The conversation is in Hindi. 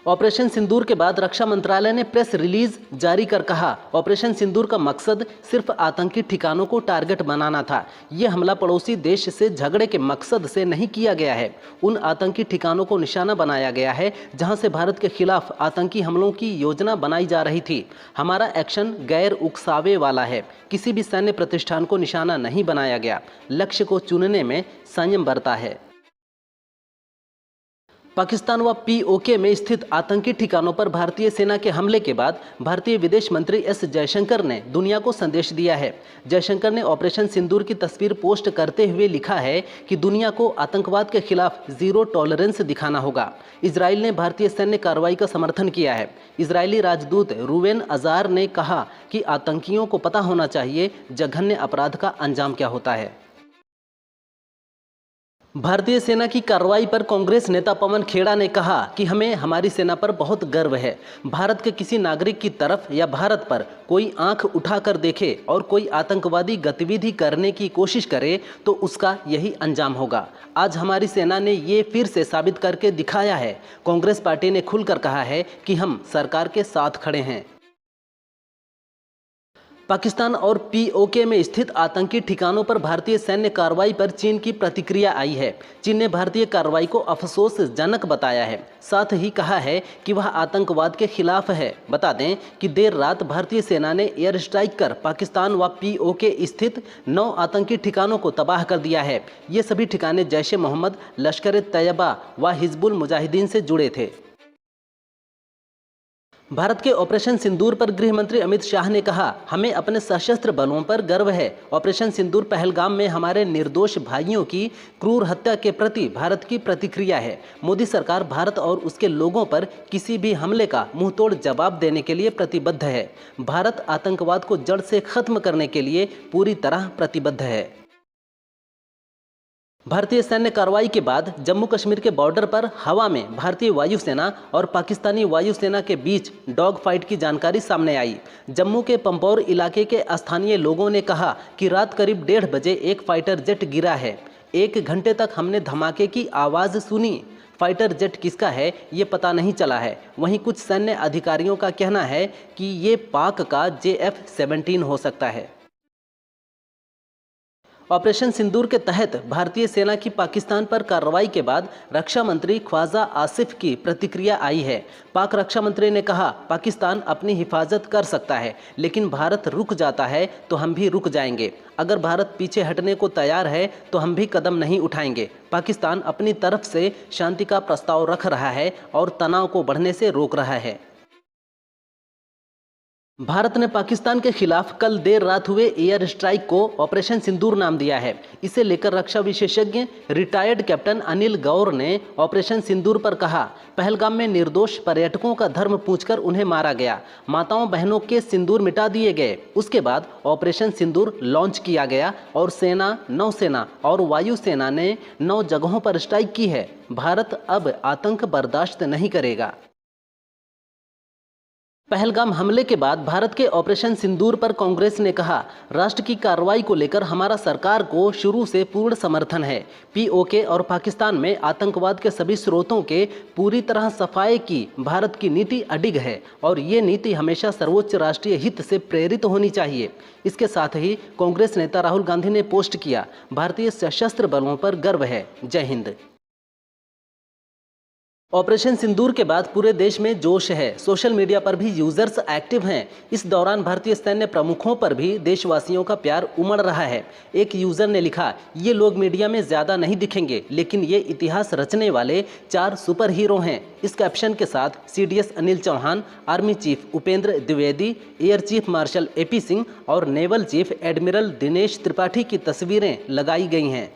ऑपरेशन सिंदूर के बाद रक्षा मंत्रालय ने प्रेस रिलीज जारी कर कहा, ऑपरेशन सिंदूर का मकसद सिर्फ आतंकी ठिकानों को टारगेट बनाना था। यह हमला पड़ोसी देश से झगड़े के मकसद से नहीं किया गया है। उन आतंकी ठिकानों को निशाना बनाया गया है जहां से भारत के खिलाफ आतंकी हमलों की योजना बनाई जा रही थी। हमारा एक्शन गैर उकसावे वाला है। किसी भी सैन्य प्रतिष्ठान को निशाना नहीं बनाया गया। लक्ष्य को चुनने में संयम बरता है। पाकिस्तान व पीओके में स्थित आतंकी ठिकानों पर भारतीय सेना के हमले के बाद भारतीय विदेश मंत्री एस जयशंकर ने दुनिया को संदेश दिया है। जयशंकर ने ऑपरेशन सिंदूर की तस्वीर पोस्ट करते हुए लिखा है कि दुनिया को आतंकवाद के खिलाफ जीरो टॉलरेंस दिखाना होगा। इजराइल ने भारतीय सैन्य कार्रवाई का समर्थन किया है। इजरायली राजदूत रूवेन अजार ने कहा कि आतंकियों को पता होना चाहिए जघन्य अपराध का अंजाम क्या होता है। भारतीय सेना की कार्रवाई पर कांग्रेस नेता पवन खेड़ा ने कहा कि हमें हमारी सेना पर बहुत गर्व है। भारत के किसी नागरिक की तरफ या भारत पर कोई आंख उठाकर देखे और कोई आतंकवादी गतिविधि करने की कोशिश करे तो उसका यही अंजाम होगा। आज हमारी सेना ने ये फिर से साबित करके दिखाया है। कांग्रेस पार्टी ने खुलकर कहा है कि हम सरकार के साथ खड़े हैं। पाकिस्तान और पीओके में स्थित आतंकी ठिकानों पर भारतीय सैन्य कार्रवाई पर चीन की प्रतिक्रिया आई है। चीन ने भारतीय कार्रवाई को अफसोसजनक बताया है। साथ ही कहा है कि वह आतंकवाद के खिलाफ है। बता दें कि देर रात भारतीय सेना ने एयर स्ट्राइक कर पाकिस्तान व पीओके स्थित 9 आतंकी ठिकानों को तबाह कर दिया है। ये सभी ठिकाने जैश ए मोहम्मद, लश्कर ए तैयबा व हिजबुल मुजाहिदीन से जुड़े थे। भारत के ऑपरेशन सिंदूर पर गृह मंत्री अमित शाह ने कहा, हमें अपने सशस्त्र बलों पर गर्व है। ऑपरेशन सिंदूर पहलगाम में हमारे निर्दोष भाइयों की क्रूर हत्या के प्रति भारत की प्रतिक्रिया है। मोदी सरकार भारत और उसके लोगों पर किसी भी हमले का मुंहतोड़ जवाब देने के लिए प्रतिबद्ध है। भारत आतंकवाद को जड़ से खत्म करने के लिए पूरी तरह प्रतिबद्ध है। भारतीय सैन्य कार्रवाई के बाद जम्मू कश्मीर के बॉर्डर पर हवा में भारतीय वायुसेना और पाकिस्तानी वायुसेना के बीच डॉग फाइट की जानकारी सामने आई। जम्मू के पंपोर इलाके के स्थानीय लोगों ने कहा कि रात करीब 1:30 बजे एक फाइटर जेट गिरा है। 1 घंटे तक हमने धमाके की आवाज़ सुनी। फाइटर जेट किसका है ये पता नहीं चला है। वहीं कुछ सैन्य अधिकारियों का कहना है कि ये पाक का JF-17 हो सकता है। ऑपरेशन सिंदूर के तहत भारतीय सेना की पाकिस्तान पर कार्रवाई के बाद रक्षा मंत्री ख्वाजा आसिफ की प्रतिक्रिया आई है। पाक रक्षा मंत्री ने कहा, पाकिस्तान अपनी हिफाजत कर सकता है, लेकिन भारत रुक जाता है तो हम भी रुक जाएंगे। अगर भारत पीछे हटने को तैयार है तो हम भी कदम नहीं उठाएंगे। पाकिस्तान अपनी तरफ से शांति का प्रस्ताव रख रहा है और तनाव को बढ़ने से रोक रहा है। भारत ने पाकिस्तान के खिलाफ कल देर रात हुए एयर स्ट्राइक को ऑपरेशन सिंदूर नाम दिया है। इसे लेकर रक्षा विशेषज्ञ रिटायर्ड कैप्टन अनिल गौर ने ऑपरेशन सिंदूर पर कहा, पहलगाम में निर्दोष पर्यटकों का धर्म पूछकर उन्हें मारा गया। माताओं बहनों के सिंदूर मिटा दिए गए। उसके बाद ऑपरेशन सिंदूर लॉन्च किया गया और सेना, नौसेना और वायुसेना ने 9 जगहों पर स्ट्राइक की है। भारत अब आतंक बर्दाश्त नहीं करेगा। पहलगाम हमले के बाद भारत के ऑपरेशन सिंदूर पर कांग्रेस ने कहा, राष्ट्र की कार्रवाई को लेकर हमारा सरकार को शुरू से पूर्ण समर्थन है। पीओके और पाकिस्तान में आतंकवाद के सभी स्रोतों के पूरी तरह सफाई की भारत की नीति अडिग है और ये नीति हमेशा सर्वोच्च राष्ट्रीय हित से प्रेरित होनी चाहिए। इसके साथ ही कांग्रेस नेता राहुल गांधी ने पोस्ट किया, भारतीय सशस्त्र बलों पर गर्व है। जय हिंद। ऑपरेशन सिंदूर के बाद पूरे देश में जोश है। सोशल मीडिया पर भी यूजर्स एक्टिव हैं। इस दौरान भारतीय सैन्य प्रमुखों पर भी देशवासियों का प्यार उमड़ रहा है। एक यूजर ने लिखा, ये लोग मीडिया में ज़्यादा नहीं दिखेंगे, लेकिन ये इतिहास रचने वाले 4 सुपर हीरो हैं। इस कैप्शन के साथ CDS Anil Chauhan, army chief Upendra Dwivedi, air chief marshal AP Singh और naval chief admiral Dinesh Tripathi की तस्वीरें लगाई गई हैं।